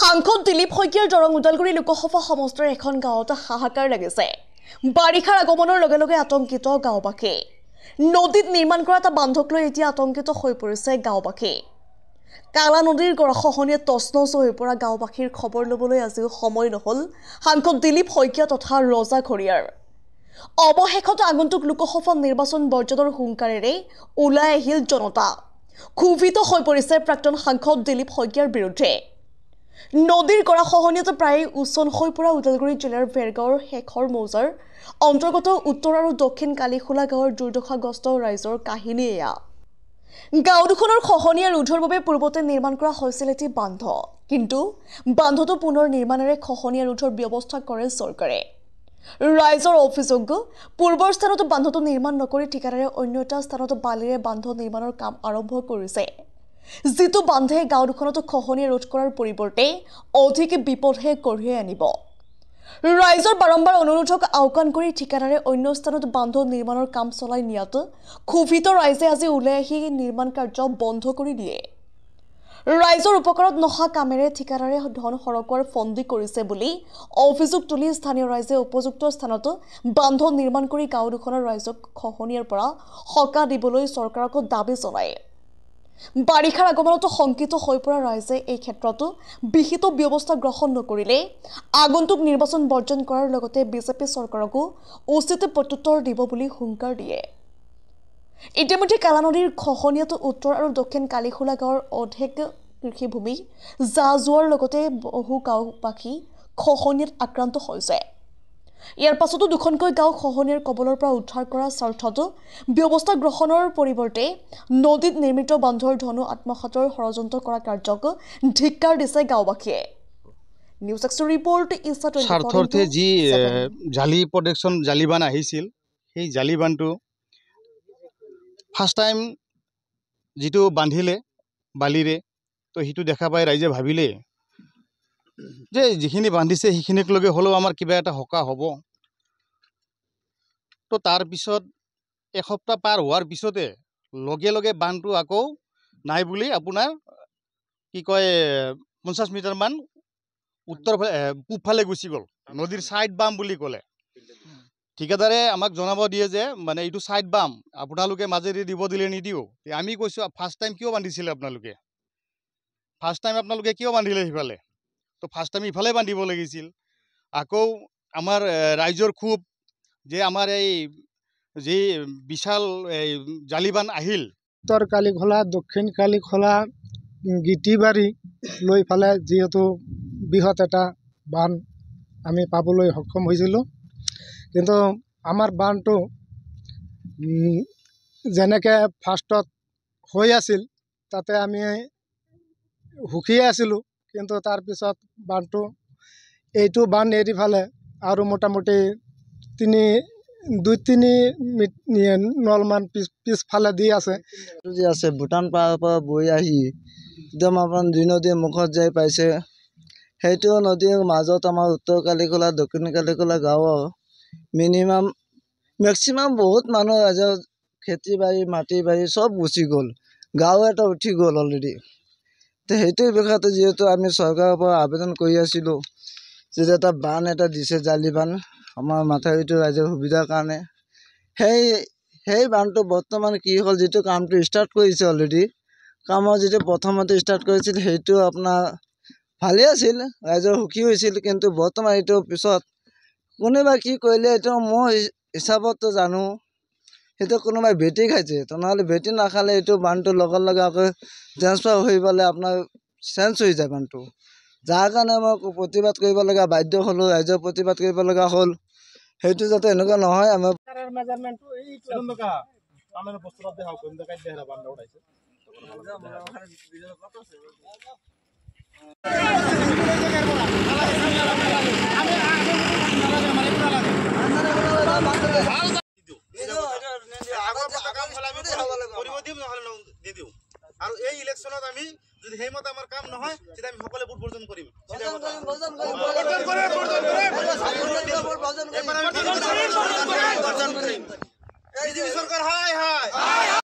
সাংসদ দিলীপ শইকীয়াৰ দৰং ওদালগুৰি লোকসভা সমষ্টিৰ এখন গাঁৱত হাহাকাৰ লাগিছে। বাৰিষাৰ আগমনৰ লগে লগে আতংকিত গাঁওবাসী। নদীত নিৰ্মাণ কৰা এটা বান্ধক লৈ এতিয়া আতংকিত হৈ পৰিছে গাঁওবাসী। কালা নদীৰ গৰাখহনীয়ে তছনছ হৈ পৰা গাঁওবাসীৰ খবৰ ল'বলৈ আজিও সময় নহ'ল সাংসদ দিলীপ শইকীয়া তথা ৰজা ঘৰিয়াৰ। অৱশেষত আগন্তুক লোকসভা নিৰ্বাচন বৰ্জনৰ হুংকাৰেৰে ওলাই আহিল জনতা। ক্ষোভিত হৈ পৰিছে প্ৰাক্তন সাংসদ দিলীপ শইকীয়াৰ বিৰুদ্ধে। নদীৰ গৰাখহনীয়াত প্ৰায় উচন হৈ পৰা ওদালগুৰি জিলাৰ ভেৰগাঁৱৰ শেখৰ মৌজাৰ অন্তৰ্গত উত্তৰ আৰু দক্ষিণ কালিখোলা গাঁৱৰ দুৰ্দশাগ্ৰস্ত ৰাইজৰ কাহিনী এয়া। গাঁও দুখনৰ খহনীয়া ৰোধৰ বাবে পূৰ্বতে নিৰ্মাণ কৰা হৈছিল এটি বান্ধ, কিন্তু বান্ধটো পুনৰ নিৰ্মাণেৰে খহনীয়া ৰোধৰ ব্যৱস্থা কৰে চৰকাৰে। ৰাইজৰ অভিযোগ, পূৰ্বৰ স্থানত বান্ধটো নিৰ্মাণ নকৰি ঠিকাদাৰে অন্য এটা স্থানত বালিৰে বান্ধ নিৰ্মাণৰ কাম আৰম্ভ কৰিছে, যিটো বান্ধে গাঁও দুখনত খহনীয়া ৰোধ কৰাৰ পৰিৱৰ্তে অধিক বিপদহে কঢ়িয়াই আনিব। ৰাইজৰ বাৰম্বাৰ অনুৰোধক আওকাণ কৰি ঠিকাদাৰে অন্য স্থানত বান্ধ নিৰ্মাণৰ কাম চলাই নিয়াত ক্ষোভিত ৰাইজে আজি ওলাই আহি নিৰ্মাণ কাৰ্য বন্ধ কৰি দিয়ে। ৰাইজৰ উপকাৰত নহা কামেৰে ঠিকাদাৰে ধন সৰকোৱাৰ ফন্দি কৰিছে বুলি অভিযোগ তুলি স্থানীয় ৰাইজে উপযুক্ত স্থানত বান্ধ নিৰ্মাণ কৰি গাঁও দুখনৰ ৰাইজক খহনীয়াৰ পৰা সকাহ দিবলৈ চৰকাৰক দাবী জনায়। বাৰিষাৰ আগমনত শংকিত হৈ পৰা ৰাইজে এই ক্ষেত্ৰতো বিহিত ব্যৱস্থা গ্ৰহণ নকৰিলে আগন্তুক নিৰ্বাচন বৰ্জন কৰাৰ লগতে বিজেপি চৰকাৰকো উচিত প্ৰত্যুত্তৰ দিব বুলি হুংকাৰ দিয়ে। ইতিমধ্যে কালা নদীৰ খহনীয়াত উত্তৰ আৰু দক্ষিণ কালিখোলা গাঁৱৰ অধিক কৃষিভূমি যা যোৱাৰ লগতে বহু গাঁওবাসী খহনীয়াত আক্ৰান্ত হৈছে। ইয়াৰ পাছতো দুখনকৈ গাঁও খহনীয়াৰ কবলৰ পৰা উদ্ধাৰ কৰাৰ স্বাৰ্থত ব্যৱস্থা গ্ৰহণৰ পৰিৱৰ্তে নদীত নিৰ্মিত বান্ধৰ ধনো আত্মসাতৰ ষড়যন্ত্ৰ কৰা কাৰ্যক ধিক্কাৰ দিছে গাঁওবাসীয়ে। নিউজ এক্সৰ ৰিপৰ্ট স্বাৰ্থৰ্থে যি জালি প্ৰটেকশ্যন জালিবান আহিছিল, সেই জালিবানটো ফাৰ্ষ্ট টাইম যিটো বান্ধিলে বালিৰে, তো সেইটো দেখা পাই ৰাইজে ভাবিলে যে যিখিনি বান্ধিছে সেইখিনিক লগে হ'লেও আমাৰ কিবা এটা সকাহ হ'ব। তো তাৰপিছত এসপ্তাহ পাৰ হোৱাৰ পিছতে লগে লগে বান্ধটো আকৌ নাই বুলি আপোনাৰ কি কয় 50 মিটাৰমান উত্তৰ পূবফালে গুচি গ'ল। নদীৰ ছাইড বাম বুলি ক'লে। ঠিকাদাৰে আমাক জনাব দিয়ে যে মানে এইটো ছাইড বাম, আপোনালোকে মাজেদি দিব দিলে নিদিওঁ। আমি কৈছোঁ ফাৰ্ষ্ট টাইম কিয় বান্ধিছিলে আপোনালোকে, ফাৰ্ষ্ট টাইম আপোনালোকে কিয় বান্ধিলে সিফালে, তো ফাৰ্ষ্ট টাইম ইফালে বান্ধিব লাগিছিল। আকৌ আমাৰ ৰাইজৰ ক্ষোভ যে আমাৰ এই যি বিশাল জালিবান আহিল, উত্তৰ কালিখোলা দক্ষিণ কালিখোলা গিটিবাৰী লৈ ফালে যিহেতু বৃহৎ এটা বান্ধ আমি পাবলৈ সক্ষম হৈছিলোঁ, কিন্তু আমাৰ বান্ধটো যেনেকৈ ফাৰ্ষ্টত হৈ আছিল তাতে আমি সুখীয়ে আছিলোঁ, কিন্তু তাৰপিছত বান্ধটো এইটো বান্ধ এৰি ফালে আৰু মোটামুটি 2-3 নলমান পিছফালে দি আছে যি আছে ভূটান পাহাৰৰ পৰা বৈ আহি একদম আপোনাৰ দুই নদীৰ মুখত যাই পাইছে। সেইটো নদীৰ মাজত আমাৰ উত্তৰ কালিখোলা দক্ষিণ কালিখোলা গাঁৱৰ মেক্সিমাম বহুত মানুহ ৰাইজৰ খেতি বাৰী মাটি বাৰী চব গুচি গ'ল, গাঁও এটা উঠি গ'ল অলৰেডি। তো সেইটো বিষয়তে যিহেতু আমি চৰকাৰৰ পৰা আবেদন কৰি আছিলোঁ যে এটা বান্ধ এটা দিছে জালি বান্ধ আমাৰ মাথাউৰিটো ৰাইজৰ সুবিধাৰ কাৰণে, সেই বান্ধটো বৰ্তমান কি হ'ল, যিটো কামটো ষ্টাৰ্ট কৰিছে অলৰেডি, কামৰ যিটো প্ৰথমতে ষ্টাৰ্ট কৰিছিল সেইটো আপোনাৰ ভালেই আছিল, ৰাইজৰ সুখী হৈছিল, কিন্তু বৰ্তমান এইটো পিছত কোনোবাই কি কৰিলে এইটো মোৰ হিচাপততো জানো সেইটো কোনোবাই ভেটি খাইছে, তেনেহ'লে ভেটি নাখালে এইটো বান্ধটো লগে লগে আকৌ ট্ৰেন্সফাৰ হৈ পেলাই আপোনাৰ চেঞ্জ হৈ যায় বান্ধটো, যাৰ কাৰণে মই প্ৰতিবাদ কৰিব লগা বাধ্য হ'লোঁ, ৰাইজৰ প্ৰতিবাদ কৰিব লগা হ'ল। সেইটো যাতে এনেকুৱা নহয় আমাৰ আৰু এই ইলেকশ্যনত আমি যদি সেইমতে আমাৰ কাম নহয় তেতিয়া আমি সকলোৱে ভোট বৰ্জন কৰিম। বিজেপি চৰকাৰ হাই হাই।